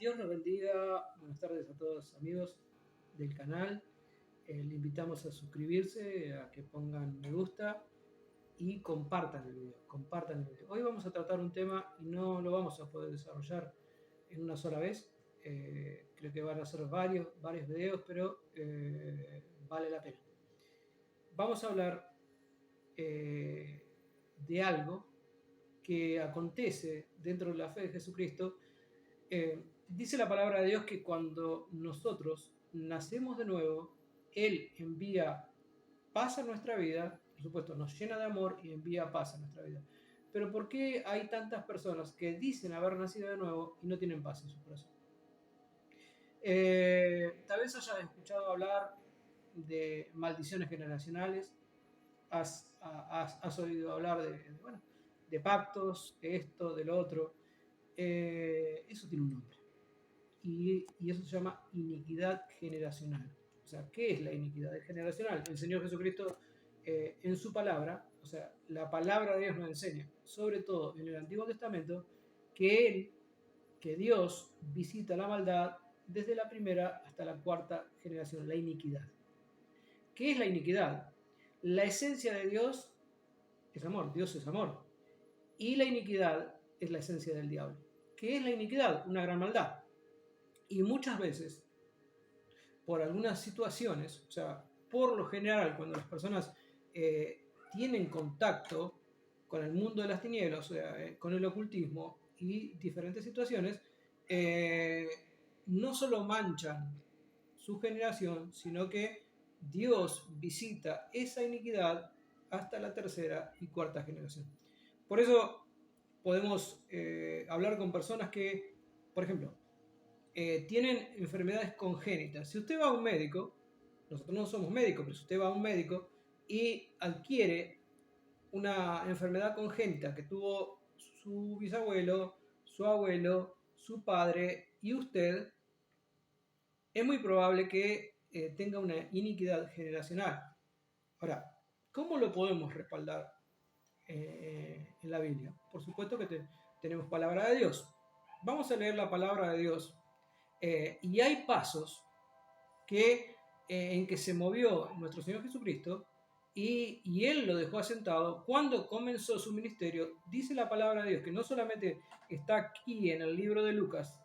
Dios los bendiga. Buenas tardes a todos amigos del canal. Le invitamos a suscribirse, a que pongan me gusta y compartan el video. Hoy vamos a tratar un tema y no lo vamos a poder desarrollar en una sola vez. Creo que van a ser varios videos, pero vale la pena. Vamos a hablar de algo que acontece dentro de la fe de Jesucristo. Dice la palabra de Dios que cuando nosotros nacemos de nuevo, Él envía paz a nuestra vida, por supuesto, nos llena de amor y envía paz a nuestra vida. Pero ¿por qué hay tantas personas que dicen haber nacido de nuevo y no tienen paz en su corazón? Tal vez hayas escuchado hablar de maldiciones generacionales, has oído hablar de pactos, de esto, de lo otro. Eso tiene un nombre. Y eso se llama iniquidad generacional. O sea, ¿qué es la iniquidad generacional? El Señor Jesucristo, en su palabra, o sea, la palabra de Dios nos enseña, sobre todo en el Antiguo Testamento, que Dios visita la maldad desde la primera hasta la cuarta generación, la iniquidad. ¿Qué es la iniquidad? La esencia de Dios es amor, Dios es amor. Y la iniquidad es la esencia del diablo. ¿Qué es la iniquidad? Una gran maldad. Y muchas veces, por algunas situaciones, o sea, por lo general, cuando las personas tienen contacto con el mundo de las tinieblas, o sea, con el ocultismo y diferentes situaciones, no solo manchan su generación, sino que Dios visita esa iniquidad hasta la tercera y cuarta generación. Por eso podemos hablar con personas que, por ejemplo, tienen enfermedades congénitas. Si usted va a un médico, nosotros no somos médicos, pero si usted va a un médico y adquiere una enfermedad congénita que tuvo su bisabuelo, su abuelo, su padre y usted, es muy probable que tenga una iniquidad generacional. Ahora, ¿cómo lo podemos respaldar en la Biblia? Por supuesto que tenemos palabra de Dios. Vamos a leer la palabra de Dios. Y hay pasos en que se movió nuestro Señor Jesucristo y Él lo dejó asentado cuando comenzó su ministerio. Dice la palabra de Dios que no solamente está aquí en el libro de Lucas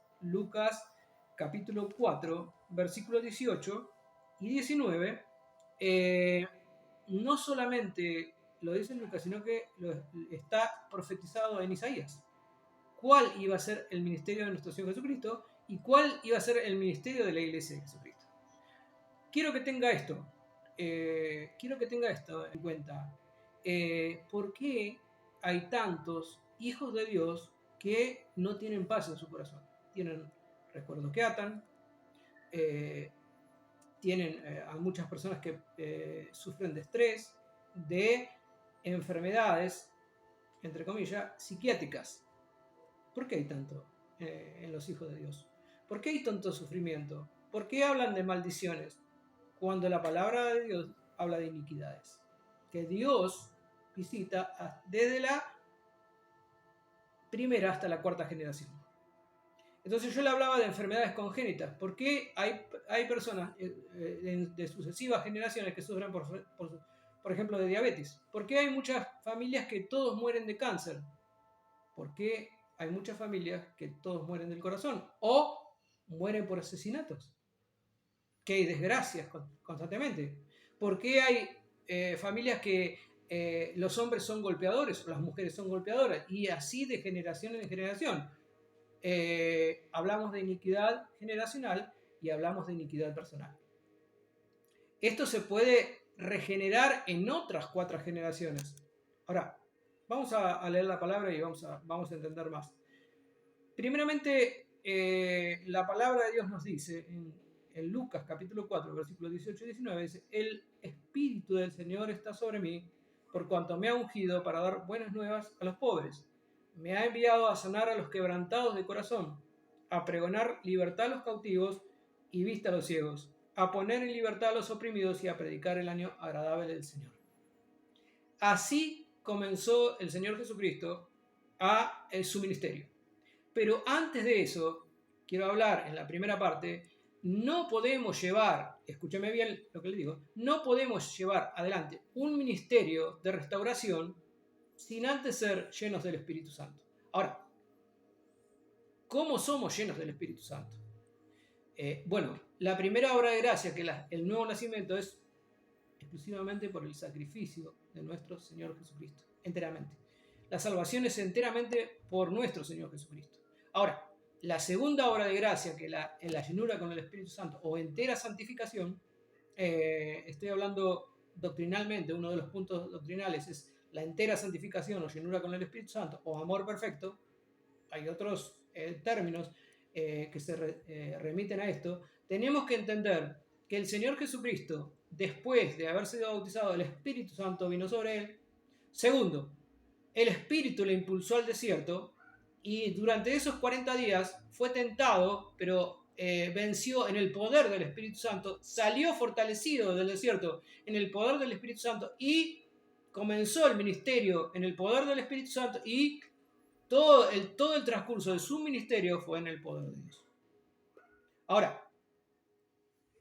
capítulo 4, versículos 18 y 19, no solamente lo dice en Lucas, sino que está profetizado en Isaías. ¿Cuál iba a ser el ministerio de nuestro Señor Jesucristo y cuál iba a ser el ministerio de la iglesia de Jesucristo? Quiero que tenga esto en cuenta. ¿Por qué hay tantos hijos de Dios que no tienen paz en su corazón? Tienen recuerdos que atan, tienen a muchas personas que sufren de estrés, de enfermedades, entre comillas, psiquiátricas. ¿Por qué hay tanto en los hijos de Dios? ¿Por qué hay tanto sufrimiento? ¿Por qué hablan de maldiciones cuando la palabra de Dios habla de iniquidades? Que Dios visita desde la primera hasta la cuarta generación. Entonces yo le hablaba de enfermedades congénitas. ¿Por qué hay personas de sucesivas generaciones que sufren, por ejemplo, de diabetes? ¿Por qué hay muchas familias que todos mueren de cáncer? ¿Por qué hay muchas familias que todos mueren del corazón? O mueren por asesinatos. Que hay desgracias constantemente. ¿Por qué hay familias que los hombres son golpeadores o las mujeres son golpeadoras? Y así de generación en generación. Hablamos de iniquidad generacional y hablamos de iniquidad personal. Esto se puede regenerar en otras 4 generaciones. Ahora, vamos a leer la palabra y vamos a entender más. Primeramente, la palabra de Dios nos dice en Lucas capítulo 4, versículos 18 y 19, dice: el Espíritu del Señor está sobre mí, por cuanto me ha ungido para dar buenas nuevas a los pobres. Me ha enviado a sanar a los quebrantados de corazón, a pregonar libertad a los cautivos y vista a los ciegos, a poner en libertad a los oprimidos y a predicar el año agradable del Señor. Así comenzó el Señor Jesucristo su ministerio. Pero antes de eso, quiero hablar en la primera parte, no podemos llevar, escúcheme bien lo que le digo, no podemos llevar adelante un ministerio de restauración sin antes ser llenos del Espíritu Santo. Ahora, ¿cómo somos llenos del Espíritu Santo? Bueno, la primera obra de gracia, que el nuevo nacimiento, es exclusivamente por el sacrificio de nuestro Señor Jesucristo, enteramente. La salvación es enteramente por nuestro Señor Jesucristo. Ahora, la segunda obra de gracia, que en la llenura con el Espíritu Santo, o entera santificación, estoy hablando doctrinalmente, uno de los puntos doctrinales es la entera santificación o llenura con el Espíritu Santo, o amor perfecto. Hay otros términos que se remiten a esto. Tenemos que entender que el Señor Jesucristo, después de haber sido bautizado, el Espíritu Santo vino sobre él. Segundo, el Espíritu le impulsó al desierto y durante esos 40 días fue tentado, pero venció en el poder del Espíritu Santo, salió fortalecido del desierto en el poder del Espíritu Santo y comenzó el ministerio en el poder del Espíritu Santo, y todo el transcurso de su ministerio fue en el poder de Dios. Ahora,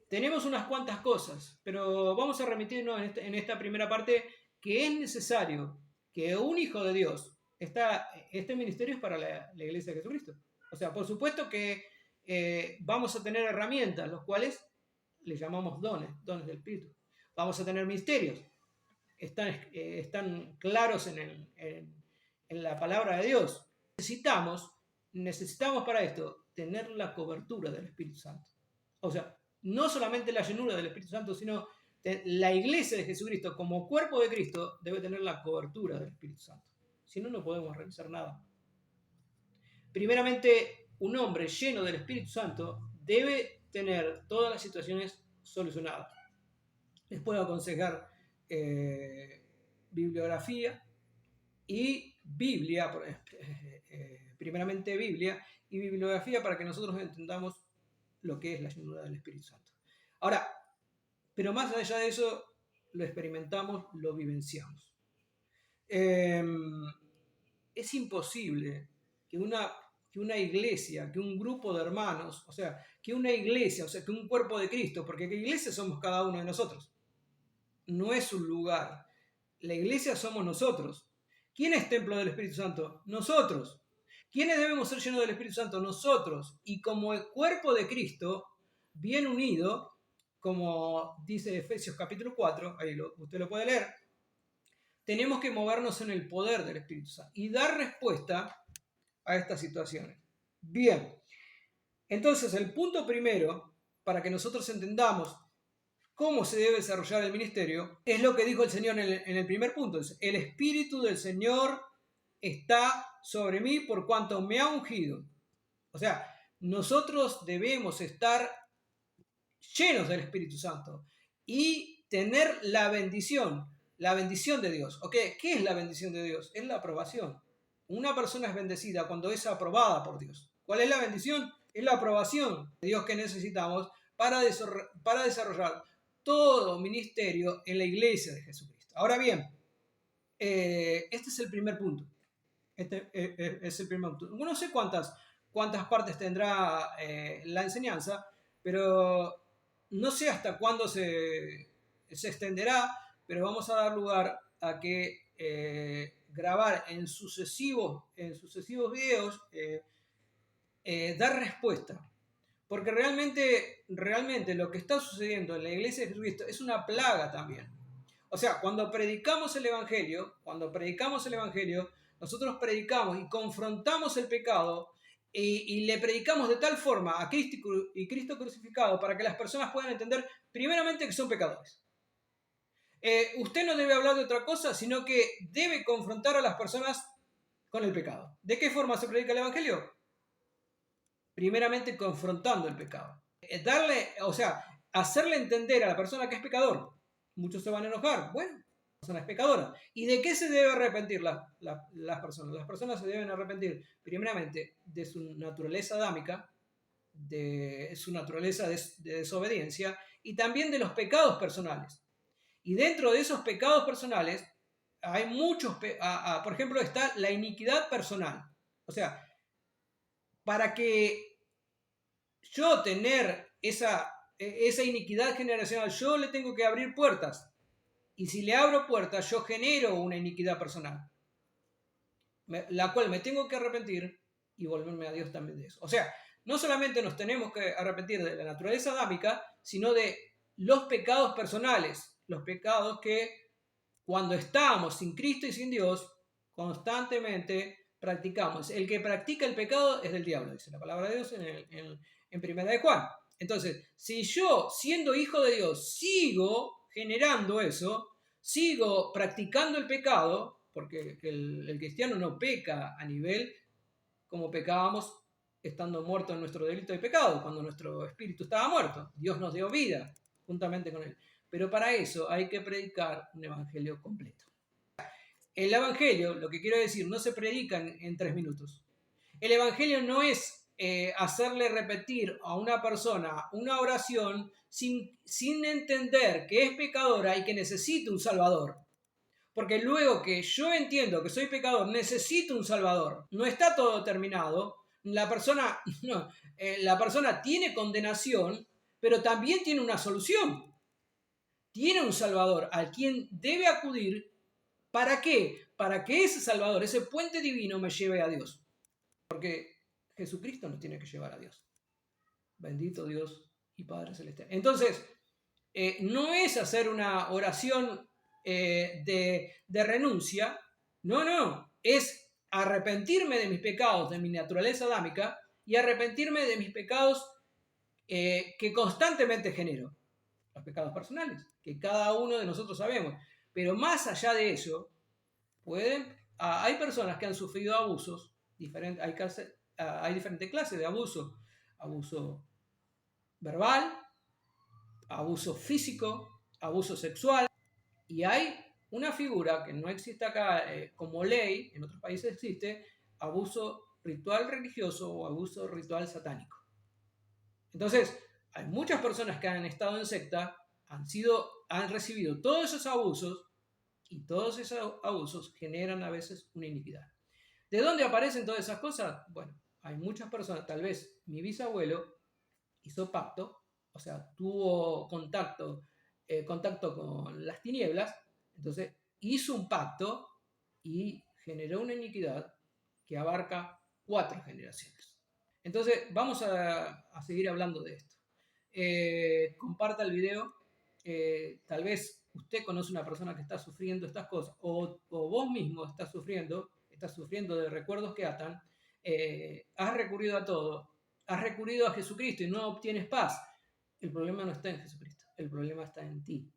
tenemos unas cuantas cosas, pero vamos a remitirnos en esta primera parte, que es necesario que un hijo de Dios, este ministerio es para la Iglesia de Jesucristo. O sea, por supuesto que vamos a tener herramientas, los cuales le llamamos dones del Espíritu. Vamos a tener misterios, están claros en la palabra de Dios. Necesitamos para esto tener la cobertura del Espíritu Santo. O sea, no solamente la llenura del Espíritu Santo, sino la Iglesia de Jesucristo como cuerpo de Cristo debe tener la cobertura del Espíritu Santo. Si no, no podemos realizar nada. Primeramente, un hombre lleno del Espíritu Santo debe tener todas las situaciones solucionadas. Les puedo aconsejar bibliografía y Biblia, primeramente Biblia y bibliografía, para que nosotros entendamos lo que es la llenura del Espíritu Santo. Ahora, pero más allá de eso, lo experimentamos, lo vivenciamos. Es imposible que una iglesia, que un grupo de hermanos, o sea, que una iglesia, o sea, que un cuerpo de Cristo, porque ¿qué iglesia somos cada uno de nosotros? No es un lugar. La iglesia somos nosotros. ¿Quién es templo del Espíritu Santo? Nosotros. ¿Quiénes debemos ser llenos del Espíritu Santo? Nosotros. Y como el cuerpo de Cristo, bien unido, como dice Efesios capítulo 4, ahí usted lo puede leer, tenemos que movernos en el poder del Espíritu Santo y dar respuesta a estas situaciones. Bien, entonces el punto primero, para que nosotros entendamos cómo se debe desarrollar el ministerio, es lo que dijo el Señor en el primer punto. El Espíritu del Señor está sobre mí por cuanto me ha ungido. O sea, nosotros debemos estar llenos del Espíritu Santo y tener la bendición de Dios. ¿Ok? ¿Qué es la bendición de Dios? Es la aprobación. Una persona es bendecida cuando es aprobada por Dios. ¿Cuál es la bendición? Es la aprobación de Dios que necesitamos para desarrollar todo ministerio en la iglesia de Jesucristo. Ahora bien, este es el primer punto. Es el primer punto. No sé cuántas partes tendrá la enseñanza, pero no sé hasta cuándo se extenderá, pero vamos a dar lugar a que grabar en sucesivos videos, dar respuesta. Porque realmente lo que está sucediendo en la iglesia de Jesucristo es una plaga también. O sea, cuando predicamos el Evangelio, nosotros predicamos y confrontamos el pecado y le predicamos de tal forma a Cristo crucificado para que las personas puedan entender primeramente que son pecadores. Usted no debe hablar de otra cosa, sino que debe confrontar a las personas con el pecado. ¿De qué forma se predica el Evangelio? Primeramente confrontando el pecado. Hacerle entender a la persona que es pecador. Muchos se van a enojar. Bueno, la persona es pecadora. ¿Y de qué se debe arrepentir las personas? Las personas se deben arrepentir primeramente de su naturaleza adámica, de su naturaleza de desobediencia, y también de los pecados personales. Y dentro de esos pecados personales hay muchos, por ejemplo, está la iniquidad personal. O sea, para que yo tener esa iniquidad generacional, yo le tengo que abrir puertas. Y si le abro puertas, yo genero una iniquidad personal, la cual me tengo que arrepentir y volverme a Dios también de eso. O sea, no solamente nos tenemos que arrepentir de la naturaleza adámica, sino de los pecados personales, los pecados que cuando estamos sin Cristo y sin Dios, constantemente practicamos. El que practica el pecado es del diablo, dice la palabra de Dios en Primera de Juan. Entonces, si yo, siendo hijo de Dios, sigo generando eso, sigo practicando el pecado, porque el cristiano no peca a nivel como pecábamos estando muertos en nuestro delito y pecado, cuando nuestro espíritu estaba muerto. Dios nos dio vida juntamente con él. Pero para eso hay que predicar un evangelio completo. El evangelio, lo que quiero decir, no se predica en 3 minutos. El evangelio no es hacerle repetir a una persona una oración sin entender que es pecadora y que necesita un salvador. Porque luego que yo entiendo que soy pecador, necesito un salvador. No está todo terminado. La persona, no, la persona tiene condenación, pero también tiene una solución. Tiene un salvador al quien debe acudir. ¿Para qué? Para que ese salvador, ese puente divino me lleve a Dios. Porque Jesucristo nos tiene que llevar a Dios. Bendito Dios y Padre Celestial. Entonces, no es hacer una oración de renuncia, no, es arrepentirme de mis pecados, de mi naturaleza adámica, y arrepentirme de mis pecados que constantemente genero, los pecados personales, que cada uno de nosotros sabemos. Pero más allá de eso, hay personas que han sufrido abusos, hay diferentes clases de abuso: abuso verbal, abuso físico, abuso sexual, y hay una figura que no existe acá como ley, en otros países existe: abuso ritual religioso o abuso ritual satánico. Entonces, hay muchas personas que han estado en secta, han recibido todos esos abusos, y todos esos abusos generan a veces una iniquidad. ¿De dónde aparecen todas esas cosas? Bueno, hay muchas personas, tal vez mi bisabuelo hizo pacto, o sea, tuvo contacto con las tinieblas, entonces hizo un pacto y generó una iniquidad que abarca 4 generaciones. Entonces, vamos a seguir hablando de esto. Comparta el video. Tal vez usted conoce una persona que está sufriendo estas cosas, o vos mismo estás sufriendo de recuerdos que atan. Has recurrido a todo, has recurrido a Jesucristo y no obtienes paz. El problema no está en Jesucristo, el problema está en ti.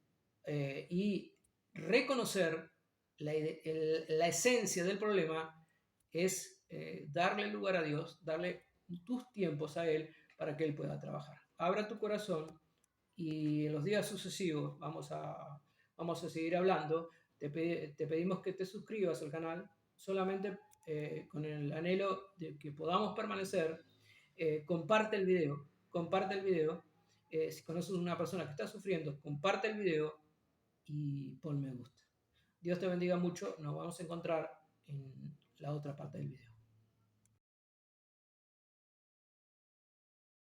Y reconocer la esencia del problema es darle lugar a Dios, darle tus tiempos a Él para que Él pueda trabajar. Abra tu corazón y en los días sucesivos vamos a seguir hablando. Te pedimos que te suscribas al canal solamente con el anhelo de que podamos permanecer. Comparte el video. Si conoces a una persona que está sufriendo, comparte el video y pon me gusta. Dios te bendiga mucho. Nos vamos a encontrar en la otra parte del video.